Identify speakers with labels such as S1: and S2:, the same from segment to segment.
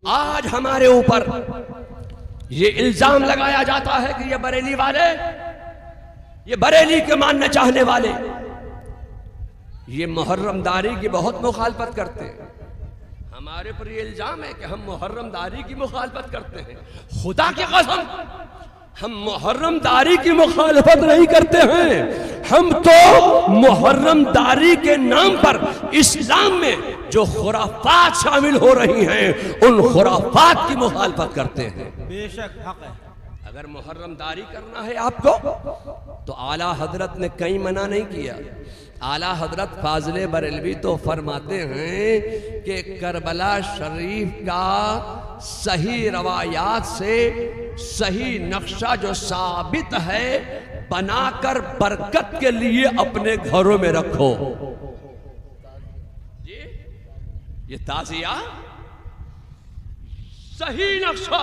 S1: आज हमारे ऊपर ये इल्जाम लगाया जाता है कि ये बरेली वाले, ये बरेली के मानने चाहने वाले ये मुहर्रमदारी की बहुत मुखालफत करते हैं। हमारे पर ये इल्जाम है कि हम मुहर्रमदारी की मुखालफत करते हैं। खुदा की कसम, हम मुहर्रमदारी की मुखालफत नहीं करते हैं। हम तो मुहर्रमदारी के नाम पर इस्लाम में जो खुराफात शामिल हो रही हैं उन खुराफात की मुखालफत करते हैं।
S2: बेशक हक है।
S1: अगर मुहर्रमदारी करना है आपको तो आला हजरत ने कहीं मना नहीं किया। आला हजरत फाजले बरेलवी तो फरमाते हैं कि करबला शरीफ का सही रवायात से सही नक्शा जो साबित है बनाकर बरकत के लिए अपने घरों में रखो। ये ताजिया सही नक्शा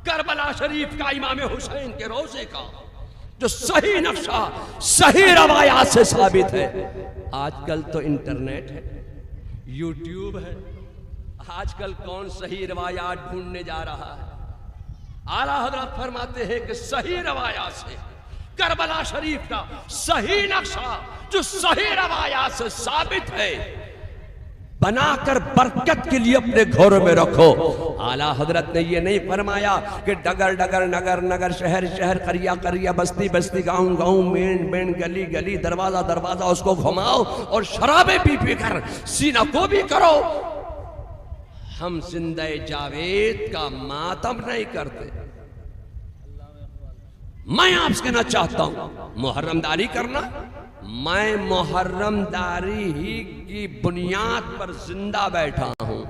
S1: करबला शरीफ का इमाम हुसैन के रोजे का जो सही नक्शा सही रवायात से साबित है। आजकल तो इंटरनेट है, यूट्यूब है, आजकल कौन सही रवायात ढूंढने जा रहा है। आला हजरत फरमाते हैं कि सही रवायात से करबला शरीफ का सही नक्शा जो सही रवायात से साबित है बनाकर बरकत के लिए अपने घरों में रखो। आला हजरत ने ये नहीं फरमाया कि डगर डगर नगर नगर शहर शहर करिया करिया बस्ती बस्ती गांव गांव मेन मेन गली गली दरवाजा दरवाजा उसको घुमाओ और शराबे पी पी कर सीना को भी करो। हम जिंदे जावेद का मातम नहीं करते। मैं आपसे कहना चाहता हूं मुहर्रमदारी करना, मैं मुहर्रमदारी ही की बुनियाद पर जिंदा बैठा हूं।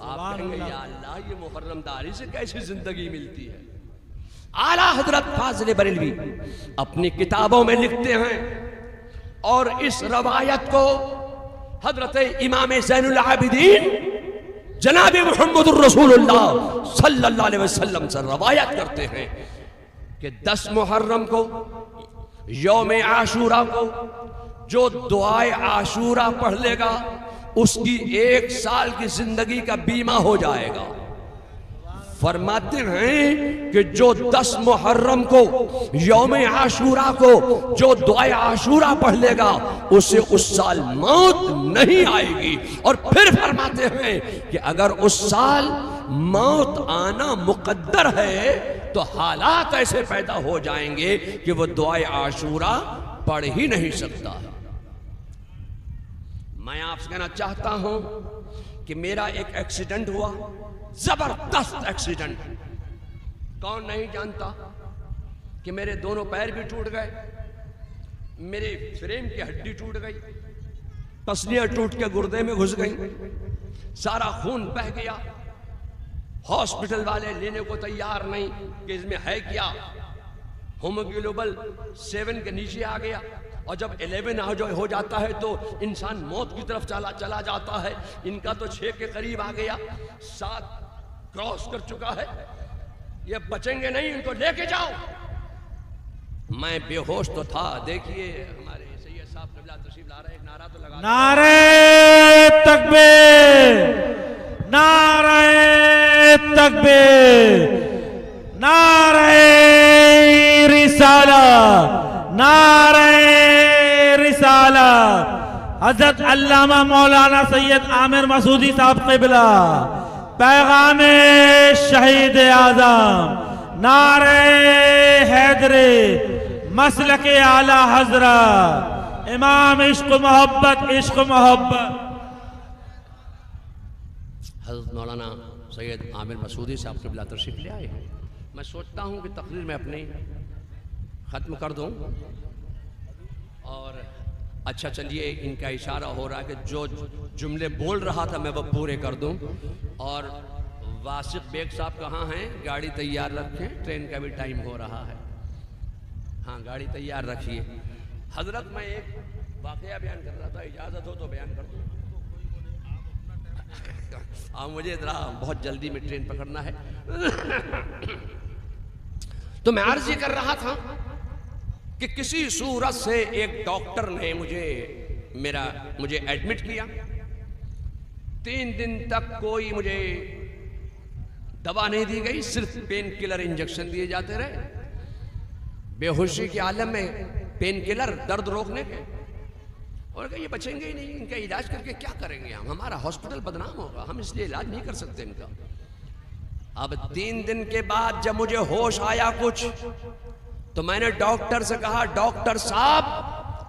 S1: आप कहेंगे या अल्लाह ये मुहर्रमदारी से कैसी जिंदगी मिलती है। आला हजरत फाज़िल बरेलवी अपनी किताबों में लिखते हैं और इस रवायत को हजरत इमाम ज़ैनुल आबिदीन जनाब मुहम्मदुर रसूलुल्लाह सल्लल्लाहु अलैहि वसल्लम से रवायत करते हैं कि 10 मुहर्रम को यौम आशूरा को जो दुआए आशूरा पढ़ लेगा उसकी 1 साल की जिंदगी का बीमा हो जाएगा। फरमाते हैं कि जो 10 मुहर्रम को यौम आशूरा को जो दुआए आशूरा पढ़ लेगा उसे उस साल मौत नहीं आएगी। और फिर फरमाते हैं कि अगर उस साल मौत आना मुकद्दर है तो हालात ऐसे पैदा हो जाएंगे कि वो दुआए आशूरा पढ़ ही नहीं सकता। मैं आपसे कहना चाहता हूं कि मेरा एक एक्सीडेंट हुआ, जबरदस्त एक्सीडेंट। कौन नहीं जानता कि मेरे दोनों पैर भी टूट गए, मेरे फ्रेम की हड्डी टूट गई, पसलियां टूट के गुर्दे में घुस गई, सारा खून बह गया। हॉस्पिटल वाले लेने को तैयार नहीं कि इसमें है क्या। होमोग्लोबल 7 के नीचे आ गया और जब 11 हो जाता है तो इंसान मौत की तरफ चला जाता है। इनका तो 6 के करीब आ गया, 7 क्रॉस कर चुका है, ये बचेंगे नहीं, इनको लेके जाओ। मैं बेहोश तो था। देखिए हमारे सैयद साहब क़िबला तशरीफ ला रहे, एक नारा तो लगा,
S2: नारे तकबीर, नारे तकबीर, नारे रिसाला, नारे रिसाला। हजरत अल्लामा मौलाना सैयद आमिर मसूदी साहब क़िबला पैगाम शहीद आज़म, नारे हैदरे मसलक आला हजरत इमाम इश्क मोहब्बत, इश्क मोहब्बत।
S1: हज़रत मौलाना सैयद आमिर मसूदी साहब क़िबला तशरीफ़ ले आए हैं। मैं सोचता हूँ कि तकरीर में अपनी ख़त्म कर दूँ और अच्छा चलिए इनका इशारा हो रहा है कि जो जुमले बोल रहा था मैं वो पूरे कर दूँ। और वासिक बेग साहब कहाँ हैं? गाड़ी तैयार रखें, ट्रेन का भी टाइम हो रहा है। हाँ गाड़ी तैयार रखिए। हज़रत मैं एक वाक़या बयान कर रहा था, इजाज़त हो तो बयान कर दूँ। मुझे ज़रा बहुत जल्दी में ट्रेन पकड़ना है। तो मैं अर्ज़ ये कर रहा था कि किसी सूरत से एक डॉक्टर ने मुझे एडमिट किया। 3 दिन तक कोई मुझे दवा नहीं दी गई, सिर्फ पेन किलर इंजेक्शन दिए जाते रहे, बेहोशी के आलम में पेन किलर दर्द रोकने के। और ये बचेंगे ही नहीं, इनका इलाज करके क्या करेंगे हम, हमारा हॉस्पिटल बदनाम होगा, हम इसलिए इलाज नहीं कर सकते इनका। अब 3 दिन के बाद जब मुझे होश आया कुछ, तो मैंने डॉक्टर से कहा, डॉक्टर साहब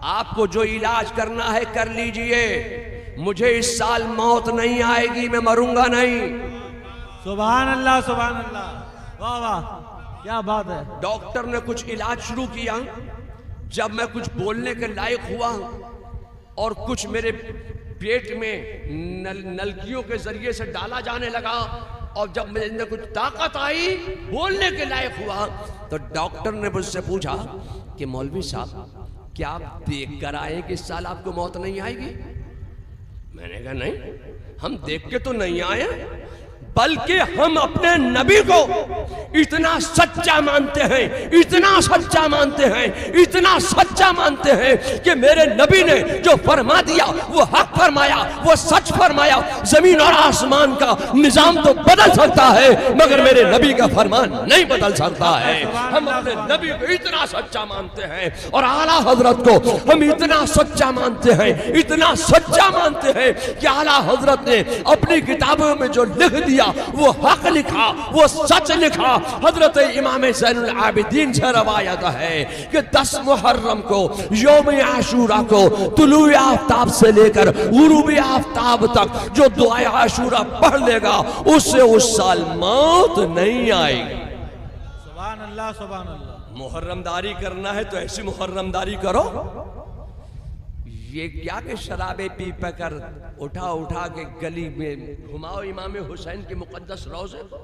S1: आपको जो इलाज करना है कर लीजिए, मुझे इस साल मौत नहीं आएगी, मैं मरूंगा नहीं।
S2: सुभान अल्लाह, सुभान अल्लाह, वाह वाह, क्या बात है।
S1: डॉक्टर ने कुछ इलाज शुरू किया। जब मैं कुछ बोलने के लायक हुआ और कुछ मेरे पेट में नलकियों के जरिए से डाला जाने लगा, और जब मेरे अंदर कुछ ताकत आई, बोलने के लायक हुआ, तो डॉक्टर ने मुझसे पूछा कि मौलवी साहब क्या आप देख कर आए कि इस साल आपको मौत नहीं आएगी? मैंने कहा नहीं, हम देख के तो नहीं आए, बल्कि हम अपने नबी को इतना सच्चा मानते हैं, इतना सच्चा मानते हैं, इतना सच्चा मानते हैं कि मेरे नबी ने जो फरमा दिया वो हक फरमाया, वो सच फरमाया। जमीन और आसमान का निजाम तो बदल सकता है, मगर मेरे नबी का फरमान नहीं बदल सकता है। हम अपने नबी को इतना सच्चा मानते हैं और आला हजरत को हम इतना सच्चा मानते हैं, इतना सच्चा मानते हैं कि आला हजरत ने अपनी किताबों में जो लिख दिया वो हक लिखा, वो सच लिखा। हजरत इमाम ज़ैनुल आबिदीन से रवायत है कि 10 मुहर्रम को, यौम आशूरा को, तुलूए आफ्ताब से लेकर गुरूबे आफ्ताब तक जो दुआए आशूरा पढ़ लेगा, उससे उस साल मौत नहीं आएगी।
S2: सुभान अल्लाह, सुभान अल्लाह।
S1: मुहर्रमदारी करना है तो ऐसी मुहर्रमदारी करो। ये क्या कि शराबे पी पकर उठा उठा के गली में घुमाओ इमाम हुसैन के मुकद्दस रोज़े को,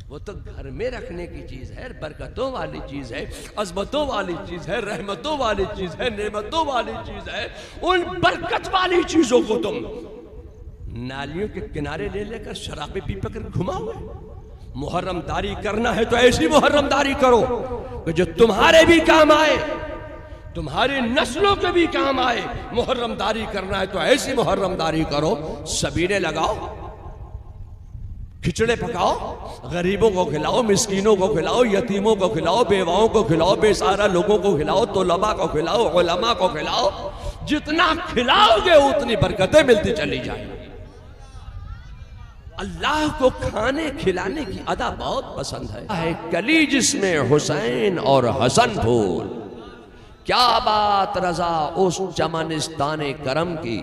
S1: वो तो घर में रखने की चीज है, बरकतों वाली चीज है, अज़मतों वाली चीज है, रहमतों वाली चीज है, नेमतों वाली चीज है। उन बरकत वाली चीजों को तुम नालियों के किनारे ले लेकर शराबे पी पकर घुमाओगे। मुहर्रमदारी करना है तो ऐसी मुहर्रमदारी करो कि जो तुम्हारे भी काम आए, तुम्हारी नस्लों के भी काम आए। मुहर्रमदारी करना है तो ऐसी मुहर्रमदारी करो, सबीने लगाओ, खिचड़े पकाओ, गरीबों को खिलाओ, मिस्कीनों को खिलाओ, यतीमों को खिलाओ, बेवाओं को खिलाओ, बेसहारा लोगों को खिलाओ, तोलबा को खिलाओ, उलमा को खिलाओ। जितना खिलाओगे उतनी बरकतें मिलती चली जाएंगी। अल्लाह को खाने खिलाने की अदा बहुत पसंद है। कली जिसमें हुसैन और हसन फूल, क्या बात रजा उस चमनिस्ताने करम की,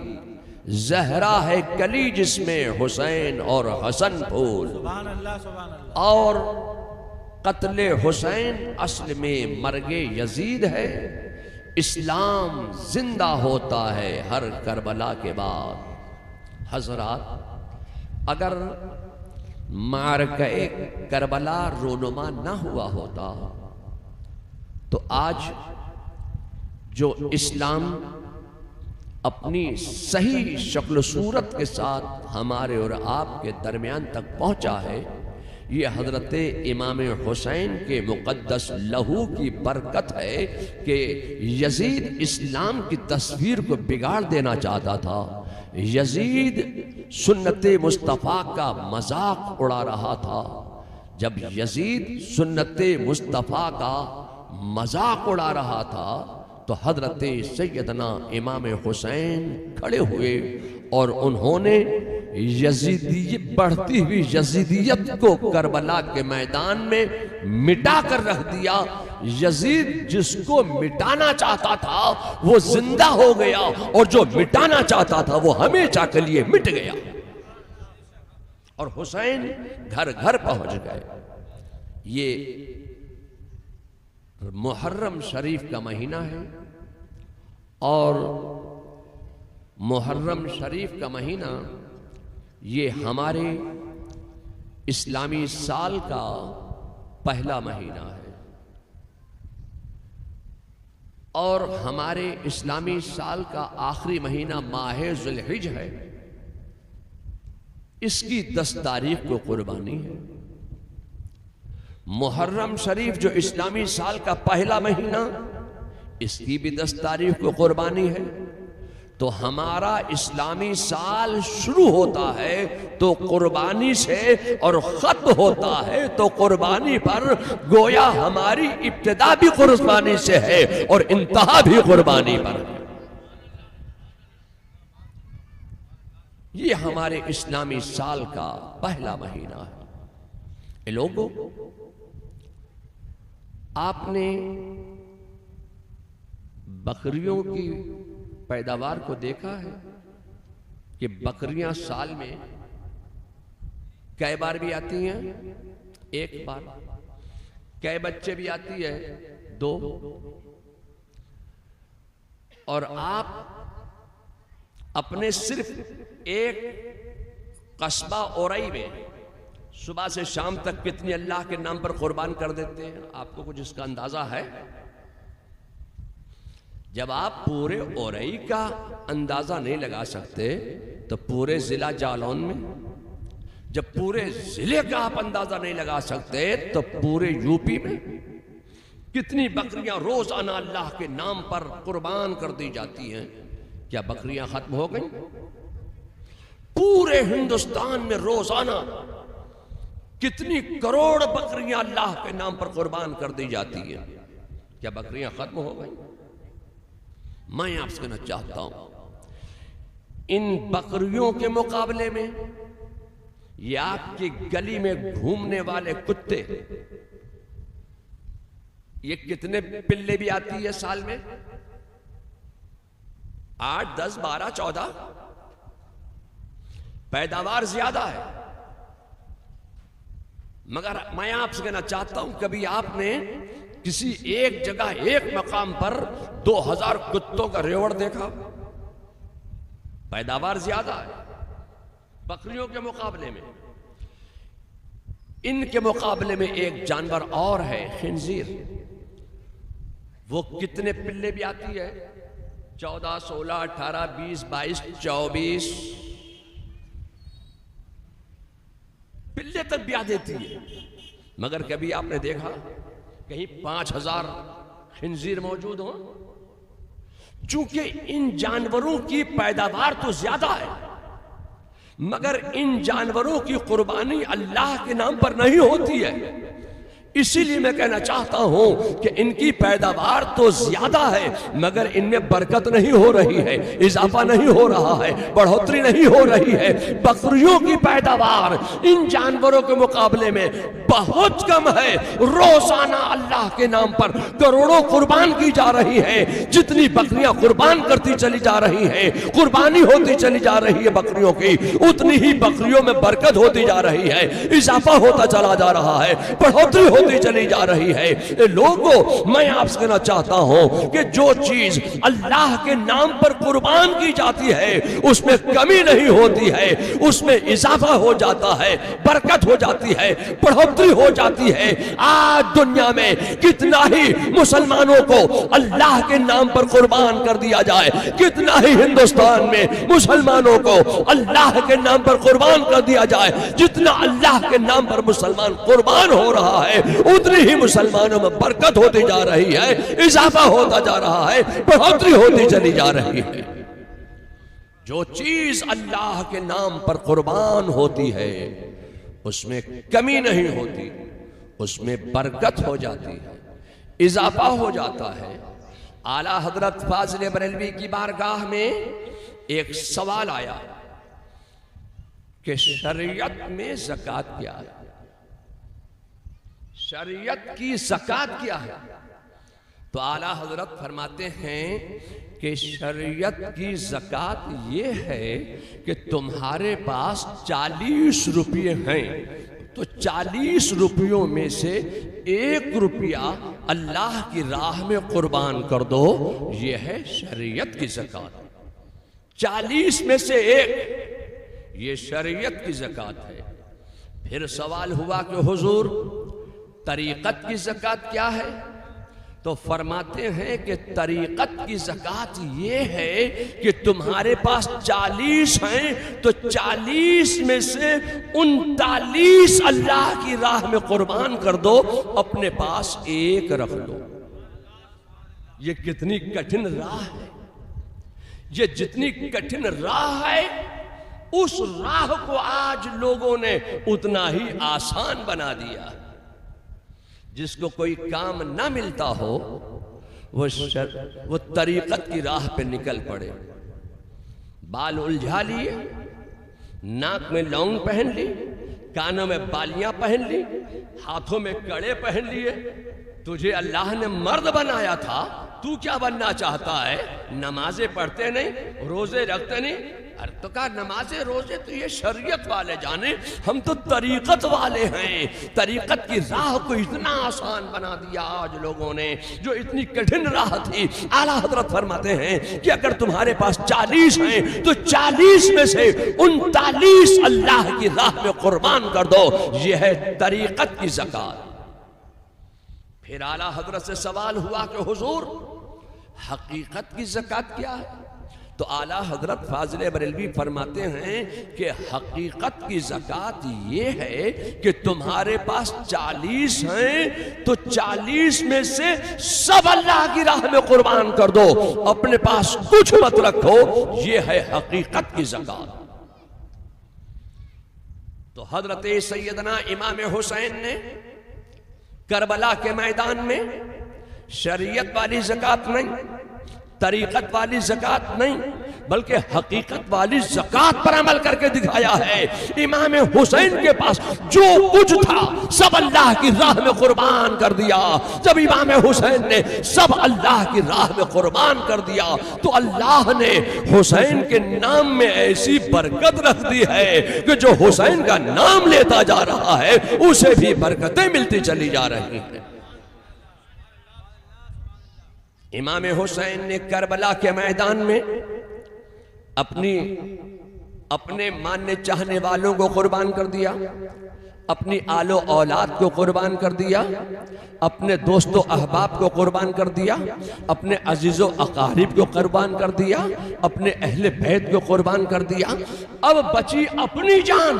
S1: जहरा है कली जिसमें हुसैन और हसन फूल।
S2: सुभान अल्लाह, सुभान अल्लाह।
S1: और कत्ले हुसैन असल में मर्गे यजीद है, इस्लाम जिंदा होता है हर करबला के बाद। हजरात, अगर मारके करबला रोनुमा ना हुआ होता तो आज जो इस्लाम अपनी सही शक्ल सूरत के साथ हमारे और आपके दरमियान तक पहुंचा है, ये हजरत इमाम हुसैन के मुकद्दस लहू की बरकत है कि यजीद इस्लाम की तस्वीर को बिगाड़ देना चाहता था। यजीद सुन्नत मुस्तफ़ा का मजाक उड़ा रहा था। जब यजीद सुन्नत मुस्तफ़ा का मजाक उड़ा रहा था तो हजरत सैयदना इमाम हुसैन खड़े हुए और उन्होंने बढ़ती हुई यजीदियत को करबला के मैदान में मिटा कर रख दिया। यजीद जिसको मिटाना चाहता था वो जिंदा हो गया, और जो मिटाना चाहता था वो हमेशा के लिए मिट गया। और हुसैन घर घर पहुंच गए। ये मुहर्रम शरीफ का महीना है, और मुहर्रम शरीफ का महीना ये हमारे इस्लामी साल का पहला महीना है, और हमारे इस्लामी साल का आखिरी महीना माह ज़ुल्हिज है। इसकी 10 तारीख को कुर्बानी है। मुहर्रम शरीफ जो इस्लामी साल का पहला महीना, इसकी भी 10 तारीख को कुर्बानी है। तो हमारा इस्लामी साल शुरू होता है तो कुर्बानी से और खत्म होता है तो कुर्बानी पर। गोया हमारी इब्तिदा भी कुर्बानी से है और इंतहा भी कुर्बानी पर। ये हमारे इस्लामी साल का पहला महीना है। लोगों, आपने बकरियों की पैदावार को देखा है कि बकरियां साल में कई बार भी आती हैं? एक बार। कई बच्चे भी आती है? 2। और आप अपने सिर्फ एक कस्बा औरई में सुबह से शाम तक कितनी अल्लाह के नाम पर कुर्बान कर देते हैं? आपको कुछ इसका अंदाजा है? जब आप पूरे औरई का अंदाजा नहीं लगा सकते तो पूरे जिला जालौन में, जब पूरे जिले का आप अंदाजा नहीं लगा सकते तो पूरे यूपी में कितनी बकरियां रोजाना अल्लाह के नाम पर कुर्बान कर दी जाती हैं। क्या बकरियां खत्म हो गई? पूरे हिंदुस्तान में रोजाना कितनी करोड़ बकरियां अल्लाह के नाम पर कुर्बान कर दी जाती हैं। क्या बकरियां खत्म हो गई? मैं आपसे कहना चाहता हूं, इन बकरियों के मुकाबले में ये आपकी गली में घूमने वाले कुत्ते, ये कितने पिल्ले भी आती है साल में? 8, 10, 12, 14। पैदावार ज्यादा है। मगर मैं आपसे कहना चाहता हूं, कभी आपने किसी एक जगह एक मकाम पर 2000 कुत्तों का रेवड़ देखा? पैदावार ज्यादा है बकरियों के मुकाबले में। इनके मुकाबले में एक जानवर और है, खिंजीर। वो कितने पिल्ले भी आती है? 14, 16, 18, 20, 22, 24 पिल्ले तक ब्याह देती है। मगर कभी आपने देखा कहीं 5000 खिंजीर मौजूद हो? चूंकि इन जानवरों की पैदावार तो ज्यादा है, मगर इन जानवरों की कुर्बानी अल्लाह के नाम पर नहीं होती है। इसीलिए मैं कहना चाहता हूं कि इनकी पैदावार तो ज्यादा है, मगर इनमें बरकत नहीं हो रही है, इजाफा नहीं हो रहा है, बढ़ोतरी नहीं हो रही है। बकरियों की पैदावार इन जानवरों के मुकाबले में बहुत कम है। रोजाना अल्लाह के नाम पर करोड़ों कुर्बान की जा रही है। जितनी बकरियां कुर्बान करती चली जा रही है, कुर्बानी होती चली जा रही है बकरियों की, उतनी ही बकरियों में बरकत होती जा रही है, इजाफा होता चला जा रहा है, बढ़ोतरी होती चली जा रही है। लोगों, मैं आपसे कहना चाहता हूं कि जो चीज अल्लाह के नाम पर कुर्बान की जाती है उसमें कमी नहीं होती है, उसमें इजाफा हो जाता है, बरकत हो जाती है, बढ़ोतरी हो जाती है। आज दुनिया में कितना ही मुसलमानों को अल्लाह के नाम पर कुर्बान कर दिया जाए, कितना ही हिंदुस्तान में मुसलमानों को अल्लाह के नाम पर कुर्बान कर दिया जाए, जितना अल्लाह के नाम पर मुसलमान कुर्बान हो रहा है उतनी ही मुसलमानों में बरकत होती जा रही है, इजाफा होता जा रहा है, बढ़ोतरी होती चली जा रही है। जो चीज अल्लाह के नाम पर कुर्बान होती है उसमें कमी नहीं होती, उसमें बरकत हो जाती है, इजाफा हो जाता है। आला हजरत फाजिल बरेलवी की बारगाह में एक सवाल आया कि शरीयत में ज़कात क्या है? शरीयत की ज़कात क्या है? तो आला हजरत फरमाते हैं कि शरीयत की ज़कात ये है कि तुम्हारे पास 40 रुपये हैं तो 40 रुपयों में से 1 रुपया अल्लाह की राह में कुर्बान कर दो। ये है शरीयत की ज़कात। 40 में से 1, ये शरीयत की ज़कात है। फिर सवाल हुआ कि हुजूर तरीक़त की ज़कात क्या है? तो फरमाते हैं कि तरीक़त की ज़कात ये है कि तुम्हारे पास 40 हैं तो 40 में से 39 अल्लाह की राह में कुर्बान कर दो, अपने पास 1 रख लो। ये कितनी कठिन राह है। ये जितनी कठिन राह है, उस राह को आज लोगों ने उतना ही आसान बना दिया। जिसको कोई काम ना मिलता हो वो तरीकत की राह पे निकल पड़े। बाल उलझा लिए, नाक में लौंग पहन ली, कानों में बालियां पहन ली, हाथों में कड़े पहन लिए। तुझे अल्लाह ने मर्द बनाया था, तू क्या बनना चाहता है? नमाजें पढ़ते नहीं, रोजे रखते नहीं। अरे तो कहा नमाजें रोजे तो ये शरीयत वाले जाने, हम तो तरीकत वाले हैं। तरीकत की राह को इतना आसान बना दिया आज लोगों ने, जो इतनी कठिन राह थी। आला हजरत फरमाते हैं कि अगर तुम्हारे पास 40 हैं तो 40 में से 39 अल्लाह की राह में कुर्बान कर दो। यह है तरीकत की ज़कात। फिर आला हजरत से सवाल हुआ कि हुजूर हकीकत की ज़कात क्या है? तो आला हजरत फाजिल बरेलवी फरमाते हैं कि हकीकत की ज़कात ये है कि तुम्हारे पास 40 हैं तो 40 में से सब अल्लाह की राह में कुर्बान कर दो, अपने पास कुछ मत रखो। ये है हकीकत की ज़कात। तो हजरत सैयदना इमाम हुसैन ने करबला के मैदान में शरीयत वाली ज़कात नहीं, तरीकत वाली ज़कात नहीं, बल्कि हकीकत वाली ज़कात पर अमल करके दिखाया है। इमाम हुसैन के पास जो कुछ था सब अल्लाह की राह में कुर्बान कर दिया। जब इमाम हुसैन ने सब अल्लाह की राह में कुर्बान कर दिया तो अल्लाह ने हुसैन के नाम में ऐसी बरकत रख दी है कि जो हुसैन का नाम लेता जा रहा है उसे भी बरकतें मिलती चली जा रही हैं। इमाम हुसैन ने करबला के मैदान में अपने मानने चाहने वालों को कुर्बान कर दिया, अपनी आलो औलाद को कुर्बान कर दिया, अपने दोस्तों अहबाब को कुर्बान कर दिया, अपने अजीजों अकारिब को कुर्बान कर दिया, अपने अहले बैत को कुर्बान कर दिया। अब बची अपनी जान,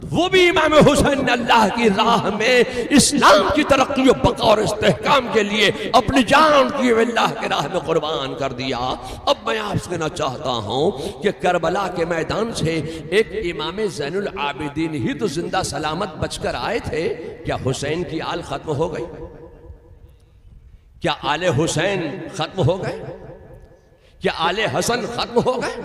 S1: वो भी इमाम हुसैन ने अल्लाह की राह में इस्लाम की तरक्की और बका और इस्तेहकाम के लिए अपनी जान की अल्लाह की राह में कुर्बान कर दिया। अब मैं आपसे कहना चाहता हूं कि करबला के मैदान से एक इमाम ज़ैनुल आबिदीन ही तो जिंदा सलामत बचकर आए थे। क्या हुसैन की आल खत्म हो गई? क्या आले हुसैन खत्म हो गए? क्या आले हसन खत्म हो गए?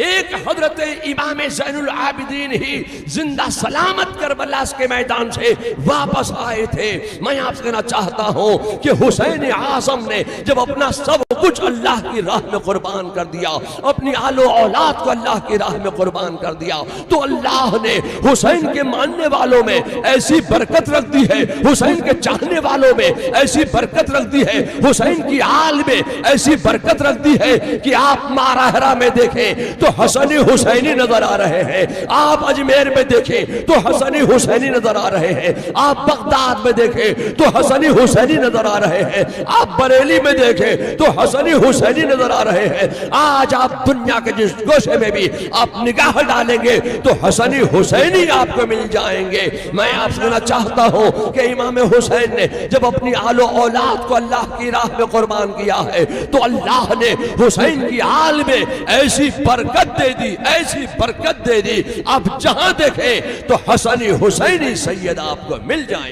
S1: एक हजरत इमाम ज़ैनुल आबिदीन ही जिंदा सलामत करबला के मैदान से वापस आए थे। मैं आपसे कहना चाहता हूं कि हुसैन आज़म ने जब अपना सब कुछ अल्लाह की राह में कुर्बान कर दिया, अपनी आलो औलाद को अल्लाह की राह में कुर्बान कर दिया, तो अल्लाह ने हुसैन के मानने वालों में ऐसी बरकत रख दी है, हुसैन के चाहने वालों में ऐसी बरकत रख दी है, हुसैन की आल में ऐसी बरकत रख दी है कि आप माराहरा में देखें तो हसनी हुसैनी नजर आ रहे हैं, आप अजमेर में देखें तो हसनी हुसैनी नजर आ रहे हैं, आप बगदाद में देखें तो हसनी हुसैनी नजर आ रहे हैं, आप बरेली में देखें तो हसनी हुसैनी नजर आ रहे हैं। आज आप दुनिया के जिस गोशे में भी आप निगाह डालेंगे तो हसनी हुसैनी आपको मिल जाएंगे। मैं आपसे कहना चाहता हूं कि इमाम हुसैन ने जब अपनी आलो औलाद को अल्लाह की राह में कुर्बान किया है तो अल्लाह ने हुसैन की आल में ऐसी बरकत दे दी, ऐसी बरकत दे दी। आप जहां देखें तो हसनी हुसैनी सैयद आपको मिल जाए।